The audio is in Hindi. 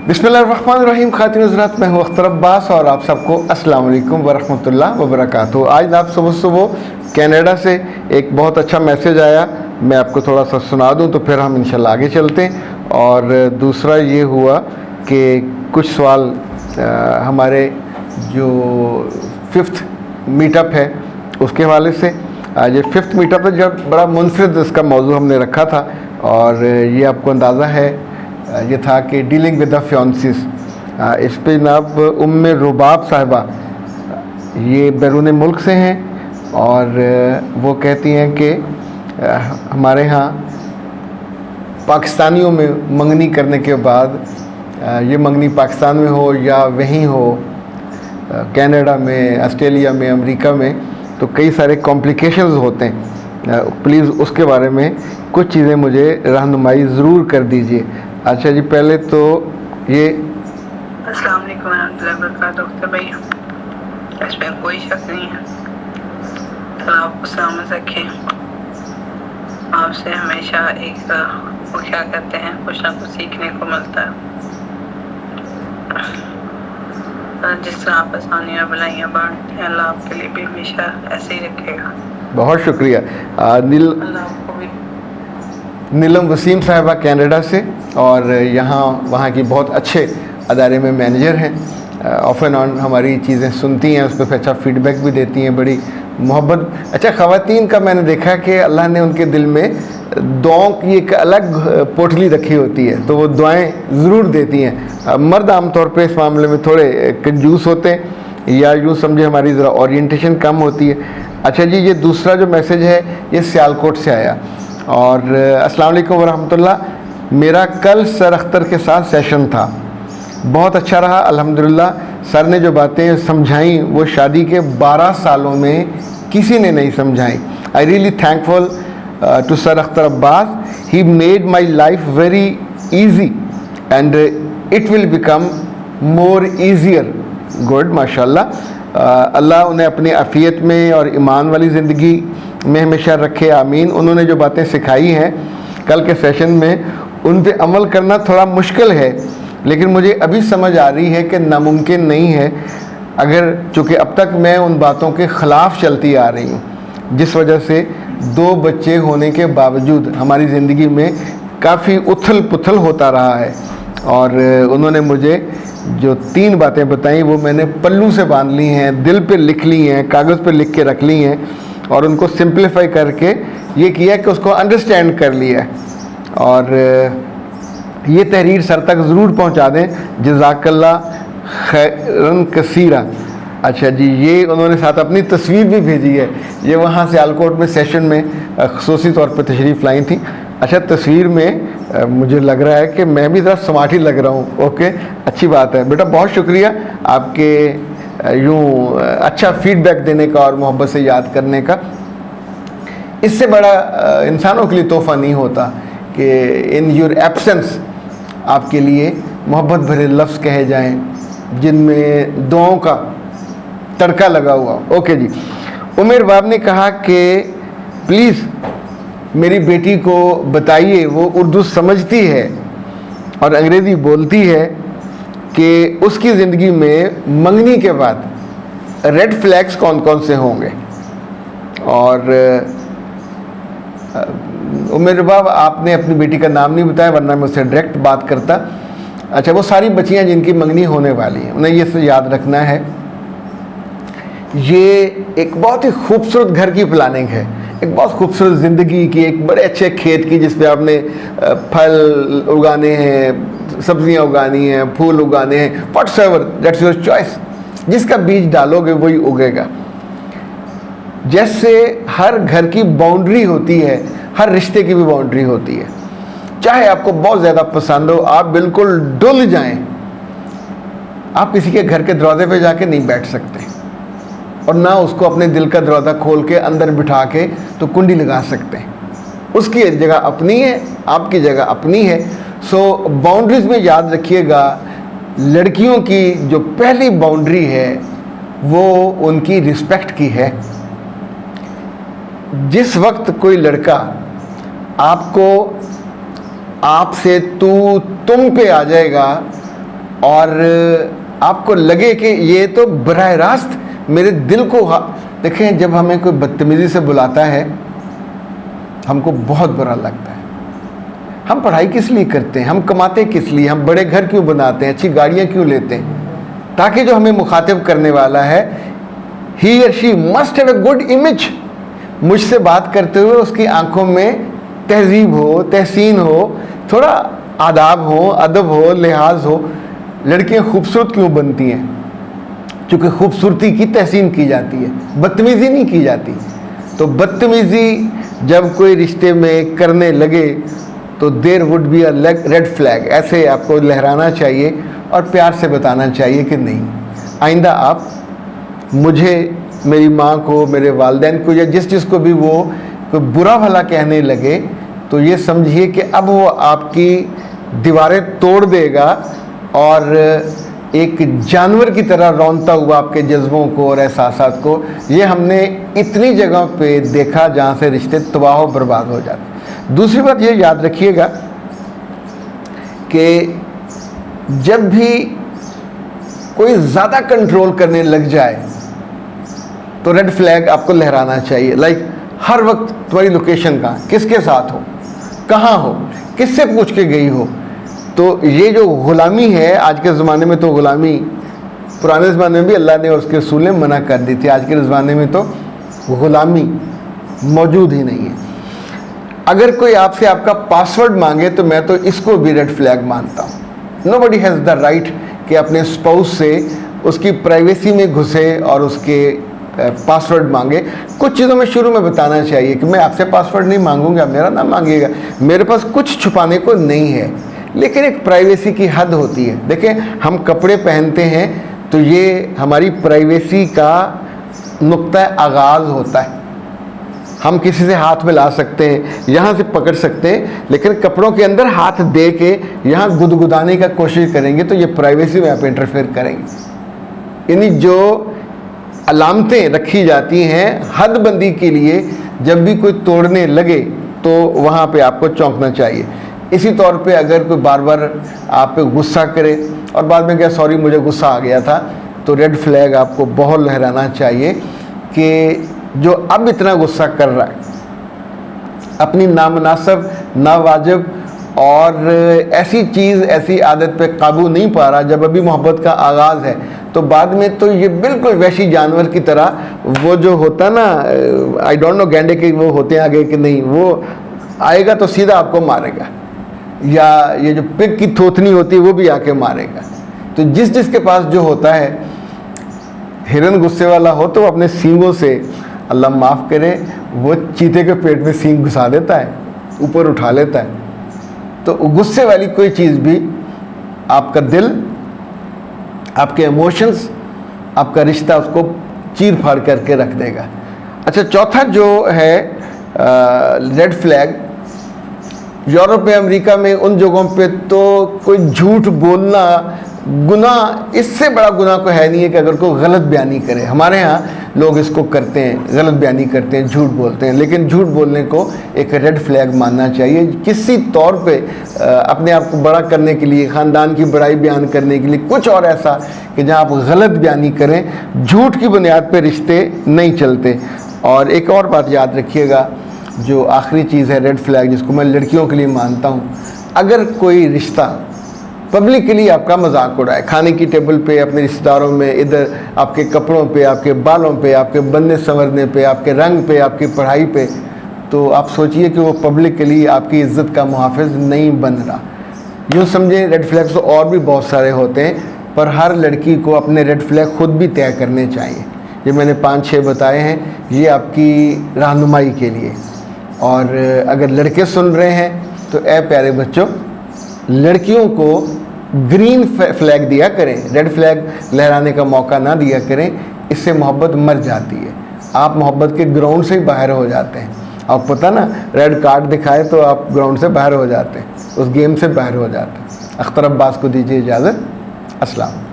बिस्मिल्लाहिर्रहमानिर्रहीम। खातिन हज़रात, मैं हूँ अख्तर अब्बास और आप सबको अस्सलाम वालेकुम वरहमतुल्लाह वबरकातुहू। आज आप सुबह सुबह कनाडा से एक बहुत अच्छा मैसेज आया, मैं आपको थोड़ा सा सुना दूँ तो फिर हम इंशाल्लाह आगे चलते हैं। और दूसरा ये हुआ कि कुछ सवाल हमारे जो 5th मीटअप है उसके हवाले से। ये 5th मीटअप है, जब बड़ा मुनफरिद इसका मौजू हमने रखा था और ये आपको अंदाज़ा है ये था कि डीलिंग विद द फियांसीज। इस पे जनाब उम्मे रुबाब साहिबा ये बैरून मुल्क से हैं और वो कहती हैं कि हमारे यहाँ पाकिस्तानियों में मंगनी करने के बाद, ये मंगनी पाकिस्तान में हो या वहीं हो कनाडा में, ऑस्ट्रेलिया में, अमेरिका में, तो कई सारे कॉम्प्लिकेशंस होते हैं। प्लीज़ उसके बारे में कुछ चीज़ें मुझे रहनुमाई ज़रूर कर दीजिए। अच्छा जी, पहले तो ये अस्सलाम वालेकुम रहमतुल्लाहि व बरकातहू भैया, इसमें कोई शक नहीं है। अल्लाह आपको सलामत रखे। आपसे हमेशा एक वो क्या कहते हैं, कुछ ना कुछ सीखने को मिलता है। जिस तरह आप आसानियाँ भलाइयाँ बांटते हैं, अल्लाह आपके लिए भी हमेशा ऐसे ही रखेगा। बहुत शुक्रिया। अल्लाह आपको भी। नीलम वसीम साहिबा कनाडा से, और यहाँ वहाँ की बहुत अच्छे अदारे में मैनेजर हैं। ऑफ एंड ऑन हमारी चीज़ें सुनती हैं, उस पर अच्छा फ़ीडबैक भी देती हैं, बड़ी मोहब्बत। अच्छा, ख़वातीन का मैंने देखा कि अल्लाह ने उनके दिल में दुआओं की एक अलग पोटली रखी होती है, तो वो दुआएं ज़रूर देती हैं। मर्द आमतौर पे इस मामले में थोड़े कंजूस होते हैं, या यूँ समझे हमारी ज़रा ओरिएंटेशन कम होती है। अच्छा जी, ये दूसरा जो मैसेज है ये सियालकोट से आया, और अस्सलाम वालेकुम वरहमतुल्लाह। मेरा कल सर अख्तर के साथ सेशन था, बहुत अच्छा रहा अल्हम्दुलिल्लाह। सर ने जो बातें समझाई वो शादी के 12 सालों में किसी ने नहीं समझाई। I really thankful to sir Akhtar Abbas. He made my life very easy and it will become more easier. Good, माशाल्लाह। अल्लाह उन्हें अपनी आफ़ियत में और ईमान वाली ज़िंदगी में हमेशा रखे, आमीन। उन्होंने जो बातें सिखाई हैं कल के सेशन में, उन पे अमल करना थोड़ा मुश्किल है, लेकिन मुझे अभी समझ आ रही है कि नामुमकिन नहीं है, अगर चूँकि अब तक मैं उन बातों के ख़िलाफ़ चलती आ रही हूँ, जिस वजह से 2 बच्चे होने के बावजूद हमारी ज़िंदगी में काफ़ी उथल पुथल होता रहा है। और उन्होंने मुझे जो 3 बातें बताई वो मैंने पल्लू से बांध ली हैं, दिल पे लिख ली हैं, कागज़ पे लिख के रख ली हैं, और उनको सिंप्लीफाई करके ये किया कि उसको अंडरस्टैंड कर लिया है। और ये तहरीर सर तक ज़रूर पहुंचा दें। जज़ाकल्लाह खैरन कसीरा। अच्छा जी, ये उन्होंने साथ अपनी तस्वीर भी भेजी है, ये वहाँ से सियालकोट में सेशन में ख़ुसूसी तौर पर तशरीफ़ लाई थी। अच्छा, तस्वीर में मुझे लग रहा है कि मैं भी ज़रा स्मार्ट ही लग रहा हूँ। ओके, अच्छी बात है बेटा, बहुत शुक्रिया आपके यूँ अच्छा फ़ीडबैक देने का और मोहब्बत से याद करने का। इससे बड़ा इंसानों के लिए तोहफ़ा नहीं होता कि इन योर एब्सेंस आपके लिए मोहब्बत भरे लफ्ज़ कहे जाएं जिनमें दुआओं का तड़का लगा हुआ। ओके जी, उमेर बाब ने कहा कि प्लीज़ मेरी बेटी को बताइए, वो उर्दू समझती है और अंग्रेज़ी बोलती है, कि उसकी ज़िंदगी में मंगनी के बाद रेड फ्लैग्स कौन कौन से होंगे। और उमेर बाब, आपने अपनी बेटी का नाम नहीं बताया, वरना मैं उससे डायरेक्ट बात करता। अच्छा, वो सारी बच्चियां जिनकी मंगनी होने वाली हैं, उन्हें ये याद रखना है, ये एक बहुत ही खूबसूरत घर की प्लानिंग है, एक बहुत खूबसूरत ज़िंदगी की, एक बड़े अच्छे खेत की जिस पे आपने फल उगाने हैं, सब्जियां उगानी हैं, फूल उगाने हैं, व्हाटसएवर दैट्स योर चॉइस। जिसका बीज डालोगे वही उगेगा। जैसे हर घर की बाउंड्री होती है, हर रिश्ते की भी बाउंड्री होती है। चाहे आपको बहुत ज़्यादा पसंद हो, आप बिल्कुल डुल जाएं, आप किसी के घर के दरवाजे पे जाके नहीं बैठ सकते, और ना उसको अपने दिल का दरवाज़ा खोल के अंदर बिठा के तो कुंडी लगा सकते हैं। उसकी जगह अपनी है, आपकी जगह अपनी है। सो बाउंड्रीज़ में याद रखिएगा, लड़कियों की जो पहली बाउंड्री है वो उनकी रिस्पेक्ट की है। जिस वक्त कोई लड़का आपको आपसे तू तुम पे आ जाएगा और आपको लगे कि ये तो बराह रास्त मेरे दिल को देखें, जब हमें कोई बदतमीज़ी से बुलाता है हमको बहुत बुरा लगता है। हम पढ़ाई किस लिए करते हैं, हम कमाते किस लिए, हम बड़े घर क्यों बनाते हैं, अच्छी गाड़ियाँ क्यों लेते हैं, ताकि जो हमें मुखातिब करने वाला है ही और she must have a good image. मुझसे बात करते हुए उसकी आंखों में तहजीब हो, तहसीन हो, थोड़ा आदाब हो, अदब हो, लिहाज हो। लड़कियां खूबसूरत क्यों बनती हैं? क्योंकि खूबसूरती की तहसीन की जाती है, बदतमीज़ी नहीं की जाती। तो बदतमीज़ी जब कोई रिश्ते में करने लगे तो there would be a red flag, ऐसे आपको लहराना चाहिए और प्यार से बताना चाहिए कि नहीं, आइंदा आप मुझे, मेरी माँ को, मेरे वालिदैन को या जिस को भी वो कोई बुरा भला कहने लगे तो ये समझिए कि अब वो आपकी दीवारें तोड़ देगा और एक जानवर की तरह रौंदता हुआ आपके जज्बों को और एहसासात को। ये हमने इतनी जगह पे देखा जहाँ से रिश्ते तबाह व बर्बाद हो जाते। दूसरी बात ये याद रखिएगा कि जब भी कोई ज़्यादा कंट्रोल करने लग जाए तो रेड फ्लैग आपको लहराना चाहिए। लाइक हर वक्त तुम्हारी लोकेशन कहाँ, किसके साथ हो, कहाँ हो, किससे पूछ के गई हो। तो ये जो ग़ुलामी है आज के ज़माने में, तो ग़ुलामी पुराने ज़माने में भी अल्लाह ने और उसके रसूल ने मना कर दी थी, आज के ज़माने में तो ग़ुलामी मौजूद ही नहीं है। अगर कोई आपसे आपका पासवर्ड मांगे तो मैं तो इसको भी रेड फ्लैग मानता हूँ। नोबडी हैज़ द राइट कि अपने स्पाउस से उसकी प्राइवेसी में घुसे और उसके पासवर्ड मांगे। कुछ चीज़ों में शुरू में बताना चाहिए कि मैं आपसे पासवर्ड नहीं मांगूंगा, मेरा ना मांगिएगा, मेरे पास कुछ छुपाने को नहीं है। लेकिन एक प्राइवेसी की हद होती है। देखें, हम कपड़े पहनते हैं तो ये हमारी प्राइवेसी का नुक्ता आगाज़ होता है। हम किसी से हाथ मिला सकते हैं, यहाँ से पकड़ सकते हैं, लेकिन कपड़ों के अंदर हाथ दे के यहाँ गुदगुदाने का कोशिश करेंगे तो ये प्राइवेसी में आप इंटरफेयर करेंगे। यानी जो अलामतें रखी जाती हैं हदबंदी के लिए, जब भी कोई तोड़ने लगे तो वहाँ पे आपको चौंकना चाहिए। इसी तौर पे अगर कोई बार बार आप पे गुस्सा करे और बाद में क्या सॉरी मुझे गुस्सा आ गया था, तो रेड फ्लैग आपको बहुत लहराना चाहिए कि जो अब इतना गुस्सा कर रहा है, अपनी नामुनासिब, नावाजिब और ऐसी चीज़, ऐसी आदत पे काबू नहीं पा रहा, जब अभी मोहब्बत का आगाज़ है तो बाद में तो ये बिल्कुल वैसी जानवर की तरह, वो जो होता ना, आई डोंट नो गैंडे के वो होते हैं आगे कि नहीं, वो आएगा तो सीधा आपको मारेगा, या ये जो पिग की थोथनी होती है वो भी आके मारेगा। तो जिसके पास जो होता है, हिरन गुस्से वाला हो तो अपने सींगों से, अल्लाह माफ़ करे, वो चीते के पेट में सींग घुसा देता है, ऊपर उठा लेता है। तो गुस्से वाली कोई चीज़ भी आपका दिल, आपके इमोशंस, आपका रिश्ता उसको चीर फाड़ करके रख देगा। अच्छा, चौथा जो है रेड फ्लैग, यूरोप में, अमेरिका में, उन जगहों पे तो कोई झूठ बोलना गुनाह, इससे बड़ा गुनाह कोई है नहीं है कि अगर कोई गलत बयानी करे। हमारे यहाँ लोग इसको करते हैं, गलत बयानी करते हैं, झूठ बोलते हैं, लेकिन झूठ बोलने को एक रेड फ्लैग मानना चाहिए। किसी तौर पे अपने आप को बड़ा करने के लिए, ख़ानदान की बड़ाई बयान करने के लिए, कुछ और ऐसा कि जहाँ आप गलत बयानी करें, झूठ की बुनियाद पर रिश्ते नहीं चलते। और एक और बात याद रखिएगा, जो आखिरी चीज़ है रेड फ्लैग, जिसको मैं लड़कियों के लिए मानता हूँ, अगर कोई रिश्ता पब्लिकली आपका मजाक उड़ाए, खाने की टेबल पे, अपने रिश्तेदारों में, इधर आपके कपड़ों पे, आपके बालों पे, आपके बनने संवरने पे, आपके रंग पे, आपकी पढ़ाई पे, तो आप सोचिए कि वो पब्लिकली आपकी इज़्ज़त का मुहाफ़िज़ नहीं बन रहा। यूँ समझें, रेड फ्लैग्स तो और भी बहुत सारे होते हैं, पर हर लड़की को अपने रेड फ्लैग खुद भी तय करने चाहिए। ये मैंने 5-6 बताए हैं, ये आपकी रहनुमाई के लिए। और अगर लड़के सुन रहे हैं तो ए प्यारे बच्चों, लड़कियों को ग्रीन फ्लैग दिया करें, रेड फ्लैग लहराने का मौका ना दिया करें, इससे मोहब्बत मर जाती है। आप मोहब्बत के ग्राउंड से ही बाहर हो जाते हैं। आपको पता ना, रेड कार्ड दिखाए तो आप ग्राउंड से बाहर हो जाते हैं, उस गेम से बाहर हो जाते हैं। अख्तर अब्बास को दीजिए इजाज़त। अस्सलाम।